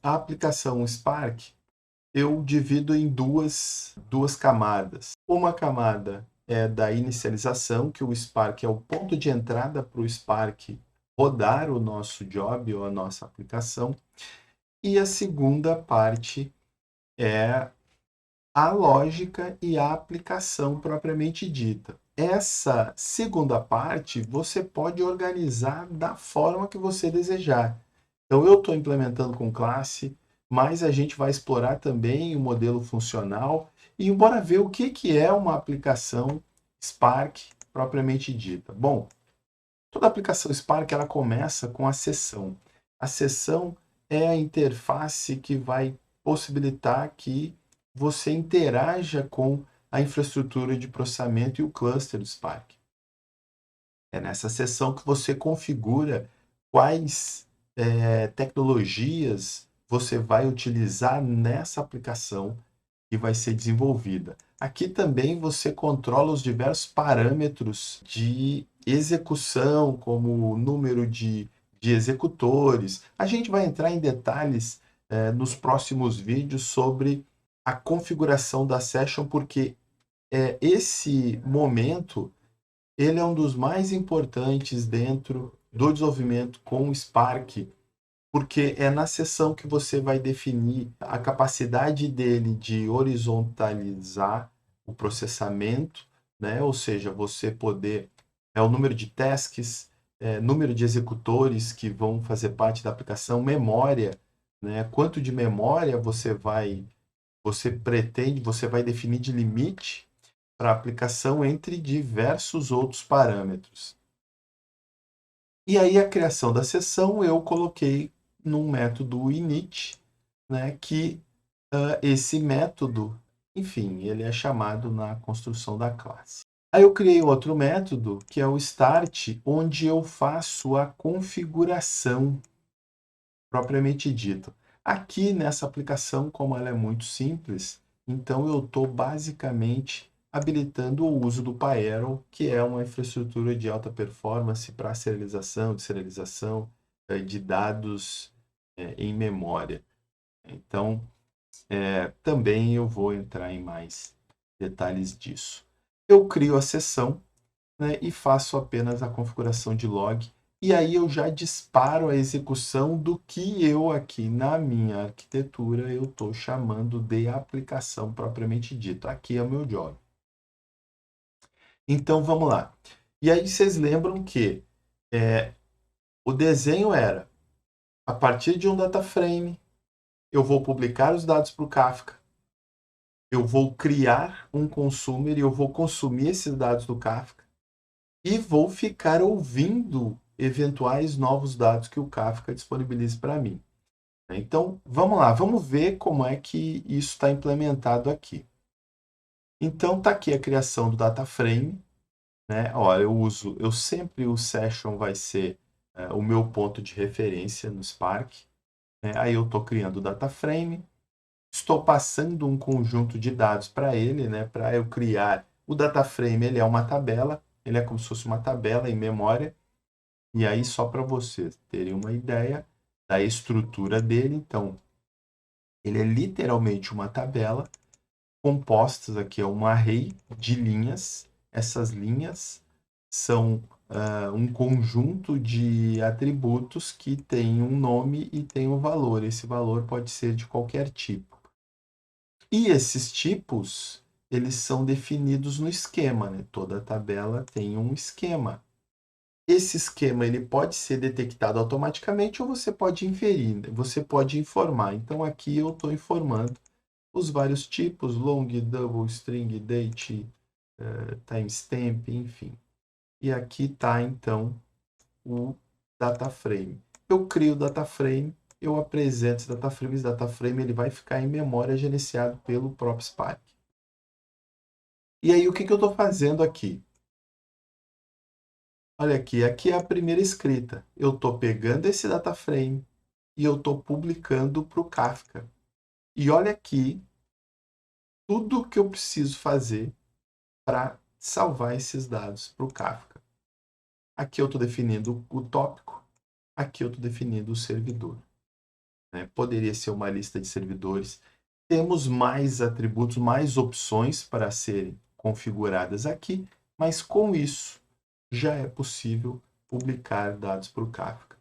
A aplicação Spark eu divido em duas camadas. Uma camada é da inicialização, que o Spark é o ponto de entrada para o Spark rodar o nosso job ou a nossa aplicação. E a segunda parte é a lógica e a aplicação propriamente dita. Essa segunda parte você pode organizar da forma que você desejar. Então, eu estou implementando com classe, mas a gente vai explorar também o modelo funcional e bora ver o que é uma aplicação Spark propriamente dita. Bom, toda aplicação Spark ela começa com a sessão. A sessão é a interface que vai possibilitar que você interaja com a infraestrutura de processamento e o cluster do Spark. É nessa sessão que você configura quais tecnologias você vai utilizar nessa aplicação que vai ser desenvolvida. Aqui também você controla os diversos parâmetros de execução, como o número de executores. A gente vai entrar em detalhes nos próximos vídeos sobre a configuração da session, porque esse momento ele é um dos mais importantes dentro do desenvolvimento com o Spark, porque é na sessão que você vai definir a capacidade dele de horizontalizar o processamento, né? Ou seja, você poder, o número de tasks, número de executores que vão fazer parte da aplicação, memória, né? Quanto de memória você pretende, você vai definir de limite para a aplicação entre diversos outros parâmetros. E aí a criação da sessão eu coloquei num método init, né, que esse método, enfim, ele é chamado na construção da classe. Aí eu criei outro método, que é o start, onde eu faço a configuração propriamente dito. Aqui nessa aplicação, como ela é muito simples, então eu estou basicamente habilitando o uso do Pyarrow, que é uma infraestrutura de alta performance para serialização de dados em memória. Então, também eu vou entrar em mais detalhes disso. Eu crio a sessão, né, e faço apenas a configuração de log. E aí eu já disparo a execução do que eu aqui na minha arquitetura eu estou chamando de aplicação propriamente dito. Aqui é o meu job. Então vamos lá. E aí vocês lembram que o desenho era, a partir de um data frame, eu vou publicar os dados para o Kafka, eu vou criar um consumer e eu vou consumir esses dados do Kafka e vou ficar ouvindo eventuais novos dados que o Kafka disponibilize para mim. Então, vamos lá, vamos ver como é que isso está implementado aqui. Então, está aqui a criação do data frame, né? Ó, eu sempre o session vai ser o meu ponto de referência no Spark, né? Aí eu estou criando o data frame, estou passando um conjunto de dados para ele, né? Para eu criar o data frame, ele é uma tabela, ele é como se fosse uma tabela em memória. E aí, só para vocês terem uma ideia da estrutura dele, então, ele é literalmente uma tabela compostas aqui, é um array de linhas. Essas linhas são um conjunto de atributos que tem um nome e tem um valor. Esse valor pode ser de qualquer tipo. E esses tipos, eles são definidos no esquema, né? Toda tabela tem um esquema. Esse esquema ele pode ser detectado automaticamente ou você pode inferir, né? Você pode informar. Então aqui eu estou informando os vários tipos, long, double, string, date, timestamp, enfim. E aqui está então o data frame. Eu crio o data frame, eu apresento esse data frame ele vai ficar em memória gerenciado pelo próprio Spark. E aí o que eu estou fazendo aqui? Olha aqui, aqui é a primeira escrita. Eu estou pegando esse data frame e eu estou publicando para o Kafka. E olha aqui tudo que eu preciso fazer para salvar esses dados para o Kafka. Aqui eu estou definindo o tópico, aqui eu estou definindo o servidor. né? Poderia ser uma lista de servidores. Temos mais atributos, mais opções para serem configuradas aqui, mas com isso já é possível publicar dados para o Kafka.